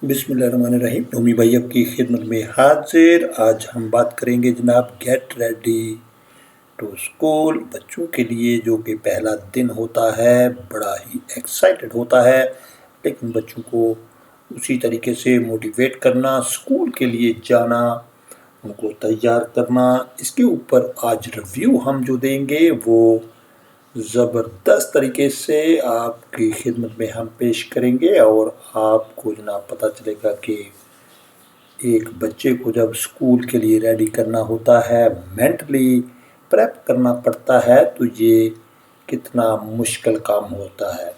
बिस्मिल्लाहिर्रहमानिर्रहीम। नोमी भाई आपकी खिदमत में हाजिर। आज हम बात करेंगे जनाब गेट रेडी टू स्कूल। बच्चों के लिए जो कि पहला दिन होता है बड़ा ही एक्साइटेड होता है, लेकिन बच्चों को उसी तरीके से मोटिवेट करना, स्कूल के लिए जाना, उनको तैयार करना, इसके ऊपर आज रिव्यू हम जो देंगे वो ज़बरदस्त तरीके से आपकी खिदमत में हम पेश करेंगे। और आपको जनाब पता चलेगा कि एक बच्चे को जब स्कूल के लिए रेडी करना होता है, मेंटली प्रेप करना पड़ता है, तो ये कितना मुश्किल काम होता है।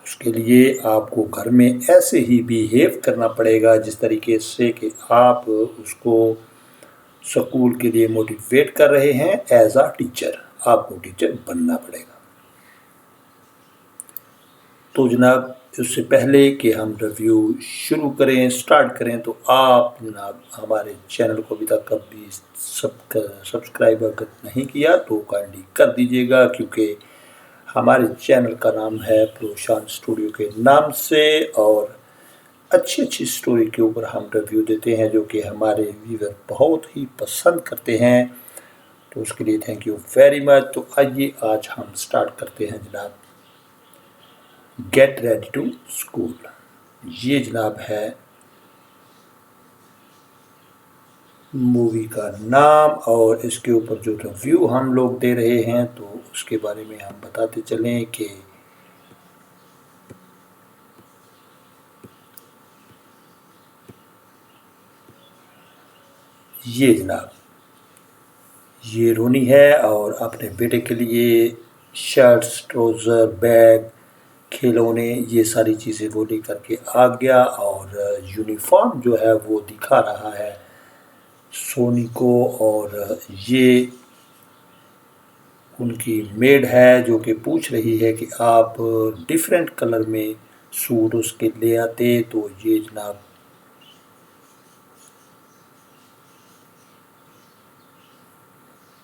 उसके लिए आपको घर में ऐसे ही बिहेव करना पड़ेगा जिस तरीके से कि आप उसको स्कूल के लिए मोटिवेट कर रहे हैं। एज आ टीचर आपको टीचर बनना पड़ेगा। तो जनाब उससे पहले कि हम रिव्यू शुरू करें, स्टार्ट करें, तो आप जनाब हमारे चैनल को अभी तक कभी सब्सक्राइब अगर नहीं किया तो काइंडली कर दीजिएगा, क्योंकि हमारे चैनल का नाम है प्रोशान स्टूडियो के नाम से, और अच्छी अच्छी स्टोरी के ऊपर हम रिव्यू देते हैं जो कि हमारे व्यूअर बहुत ही पसंद करते हैं। तो उसके लिए थैंक यू वेरी मच। तो आइए आज हम स्टार्ट करते हैं जनाब गेट रेडी टू स्कूल। ये जनाब है मूवी का नाम, और इसके ऊपर जो रिव्यू हम लोग दे रहे हैं तो उसके बारे में हम बताते चलें कि ये जनाब ये रोनी है और अपने बेटे के लिए शर्ट्स, ट्राउज़र, बैग, खिलौने, ये सारी चीज़ें वो लेकर के आ गया। और यूनिफॉर्म जो है वो दिखा रहा है सोनी को, और ये उनकी मेड है जो कि पूछ रही है कि आप डिफरेंट कलर में सूट उसके ले आते। तो ये जनाब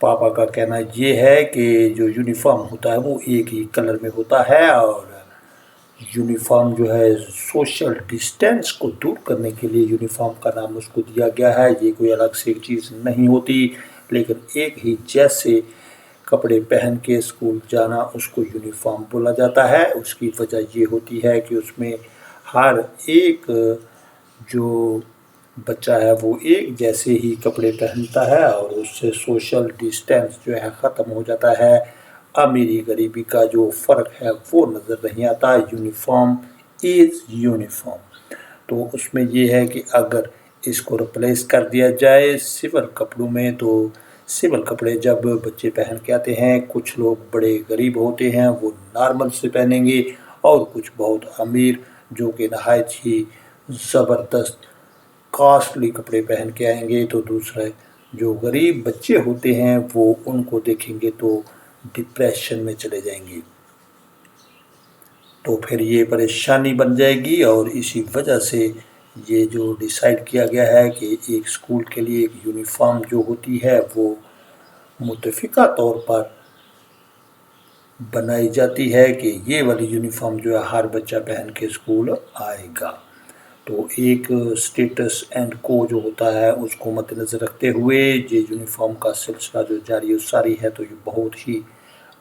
पापा का कहना ये है कि जो यूनिफॉर्म होता है वो एक ही कलर में होता है, और यूनिफॉर्म जो है सोशल डिस्टेंस को दूर करने के लिए यूनिफॉर्म का नाम उसको दिया गया है। ये कोई अलग से एक चीज़ नहीं होती, लेकिन एक ही जैसे कपड़े पहन के स्कूल जाना उसको यूनिफॉर्म बोला जाता है। उसकी वजह ये होती है कि उसमें हर एक जो बच्चा है वो एक जैसे ही कपड़े पहनता है, और उससे सोशल डिस्टेंस जो है ख़त्म हो जाता है। अमीरी गरीबी का जो फ़र्क है वो नज़र नहीं आता। Uniform is uniform. तो उसमें ये है कि अगर इसको रिप्लेस कर दिया जाए सिविल कपड़ों में, तो सिविल कपड़े जब बच्चे पहन के आते हैं, कुछ लोग बड़े गरीब होते हैं वो नॉर्मल से पहनेंगे, और कुछ बहुत अमीर जो कि नहायत ही ज़बरदस्त कॉस्टली कपड़े पहन के आएंगे। तो दूसरे जो गरीब बच्चे होते हैं वो उनको देखेंगे तो डिप्रेशन में चले जाएंगे। तो फिर ये परेशानी बन जाएगी, और इसी वजह से ये जो डिसाइड किया गया है कि एक स्कूल के लिए एक यूनिफॉर्म जो होती है वो मुतफ़िका तौर पर बनाई जाती है कि ये वाली यूनिफॉर्म जो है हर बच्चा पहन के स्कूल आएगा। तो एक स्टेटस एंड को जो होता है उसको मद्देनज़र रखते हुए ये यूनिफॉर्म का सिलसिला जो जारी सारी है, तो ये बहुत ही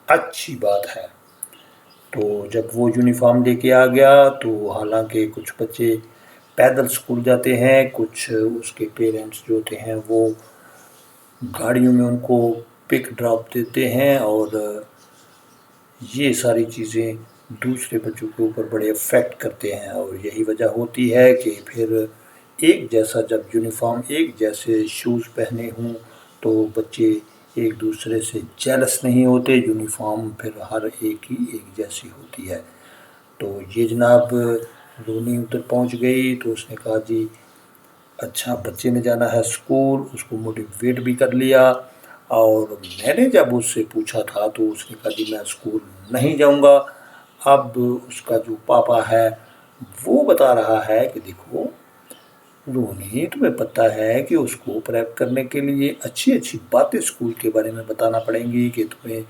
अच्छी बात है। तो जब वो यूनिफॉर्म लेके आ गया तो हालांकि कुछ बच्चे पैदल स्कूल जाते हैं, कुछ उसके पेरेंट्स जो होते हैं वो गाड़ियों में उनको पिक ड्रॉप देते हैं, और ये सारी चीज़ें दूसरे बच्चों के ऊपर बड़े इफ़ेक्ट करते हैं। और यही वजह होती है कि फिर एक जैसा जब यूनिफॉर्म, एक जैसे शूज़ पहने हों, तो बच्चे एक दूसरे से जेलस नहीं होते। यूनिफॉर्म फिर हर एक ही एक जैसी होती है। तो ये जनाब रोनी उधर पहुंच गई तो उसने कहा जी अच्छा बच्चे ने जाना है स्कूल, उसको मोटिवेट भी कर लिया। और मैंने जब उससे पूछा था तो उसने कहा जी मैं स्कूल नहीं जाऊंगा। अब उसका जो पापा है वो बता रहा है कि देखो रोनी, तुम्हें पता है कि उसको प्रेप करने के लिए अच्छी अच्छी बातें स्कूल के बारे में बताना पड़ेंगी, कि तुम्हें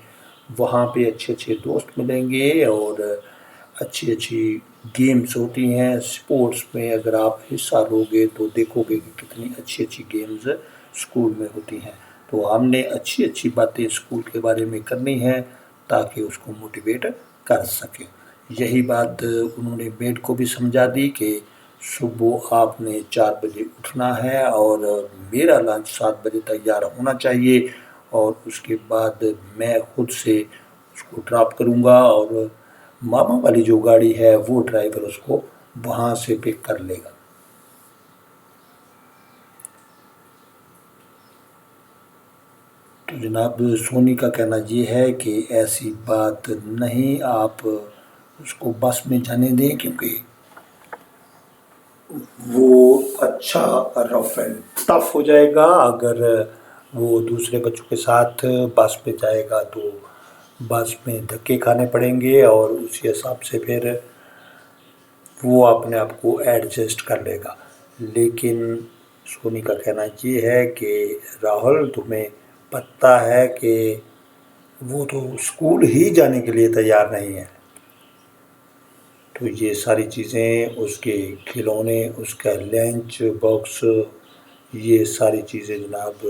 वहाँ पे अच्छे अच्छे दोस्त मिलेंगे और अच्छी अच्छी گیمز ہوتی ہیں اسپورٹس میں، اگر آپ حصہ لو گے تو دیکھو گے کہ کتنی اچھی اچھی گیمز اسکول میں ہوتی ہیں۔ تو ہم نے اچھی اچھی باتیں اسکول کے بارے میں کرنی ہیں تاکہ اس کو موٹیویٹ کر سکیں۔ یہی بات انہوں نے میڈ کو بھی سمجھا دی کہ صبح آپ نے 4 بجے اٹھنا ہے اور میرا لنچ 7 بجے تیار ہونا چاہیے، اور اس کے بعد میں خود سے اس کو ڈراپ کروں گا، اور ماما والی جو گاڑی ہے وہ ڈرائیور اس کو وہاں سے پک کر لے گا۔ تو جناب سونی کا کہنا یہ ہے کہ ایسی بات نہیں، آپ اس کو بس میں جانے دیں، کیونکہ وہ اچھا رف اینڈ ٹف ہو جائے گا۔ اگر وہ دوسرے بچوں کے ساتھ بس پہ جائے گا تو بس میں دھکے کھانے پڑیں گے، اور اسی حساب سے پھر وہ اپنے آپ کو ایڈجسٹ کر لے گا۔ لیکن سونی کا کہنا یہ ہے کہ راہل تمہیں پتہ ہے کہ وہ تو اسکول ہی جانے کے لیے تیار نہیں ہے۔ تو یہ ساری چیزیں، اس کے کھلونے، اس کا لنچ باکس، یہ ساری چیزیں جناب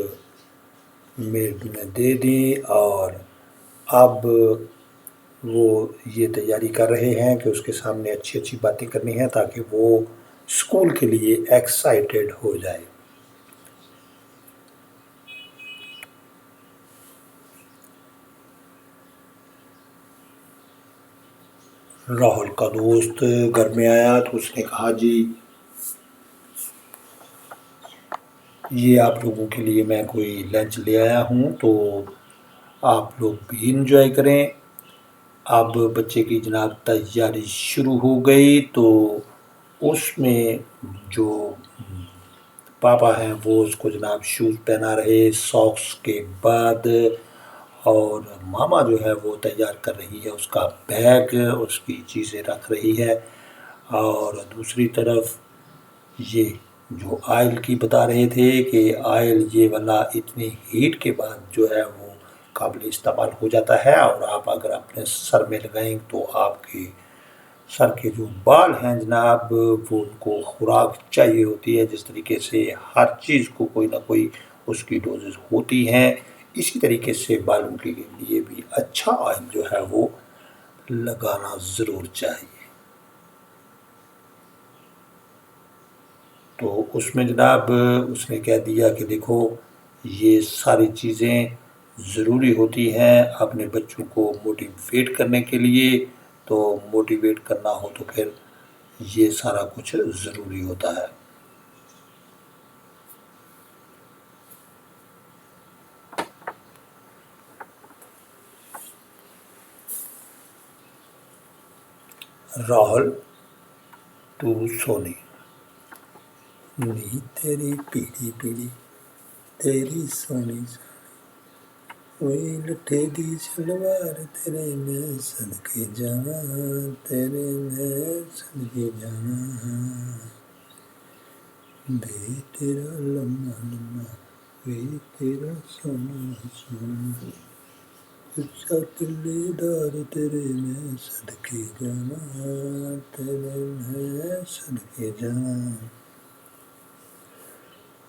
میڈ نے دے دیں، اور اب وہ یہ تیاری کر رہے ہیں کہ اس کے سامنے اچھی اچھی باتیں کرنی ہیں تاکہ وہ اسکول کے لیے ایکسائٹیڈ ہو جائے۔ راہل کا دوست گھر میں آیا تو اس نے کہا جی یہ آپ لوگوں کے لیے میں کوئی لنچ لے آیا ہوں، تو آپ لوگ بھی انجوائے کریں۔ اب بچے کی جناب تیاری شروع ہو گئی، تو اس میں جو پاپا ہیں وہ اس کو جناب شوز پہنا رہے ساکس کے بعد، اور ماما جو ہے وہ تیار کر رہی ہے اس کا بیگ، اس کی چیزیں رکھ رہی ہے۔ اور دوسری طرف یہ جو آئل کی بتا رہے تھے کہ آئل یہ والا اتنی ہیٹ کے بعد جو ہے وہ قابل استعمال ہو جاتا ہے، اور آپ اگر اپنے سر میں لگائیں تو آپ کے سر کے جو بال ہیں جناب وہ ان کو خوراک چاہیے ہوتی ہے، جس طریقے سے ہر چیز کو کوئی نہ کوئی اس کی ڈوزز ہوتی ہیں، اسی طریقے سے بالوں کے لیے بھی اچھا آئل جو ہے وہ لگانا ضرور چاہیے۔ تو اس میں جناب اس نے کہہ دیا کہ دیکھو یہ ساری چیزیں ضروری ہوتی ہیں اپنے بچوں کو موٹیویٹ کرنے کے لیے، تو موٹیویٹ کرنا ہو تو پھر یہ سارا کچھ ضروری ہوتا ہے۔ راہل ٹو سونی، نی تیری پیڑی پیڑی تیری سونی سونی، وہی لٹھے دی شلوار تیرے میں صدقے جاواں، تیرے میں صدقے جاواں، بے تیرا لمحہ لمحہ وے تیرا سونا سونا، اچھا تلے دار تیرے میں صدقے جاواں، تیرے میں صدقے جاواں،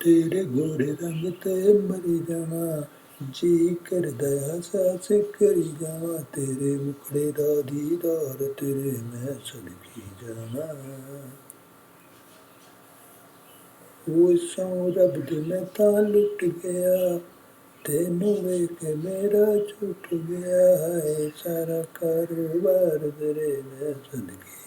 تیرے گورے رنگ تے مری جاواں، جی کردا احساس کری جاواں، تیرے مکھڑے دا دیدار تیرے میں صدقے جاواں، وہ سوں رب دے میں تاں لٹ گیا، تینوں ویکھ کے میرا چھٹ گیا، ہے سارا کاروبار تیرے میں صدقے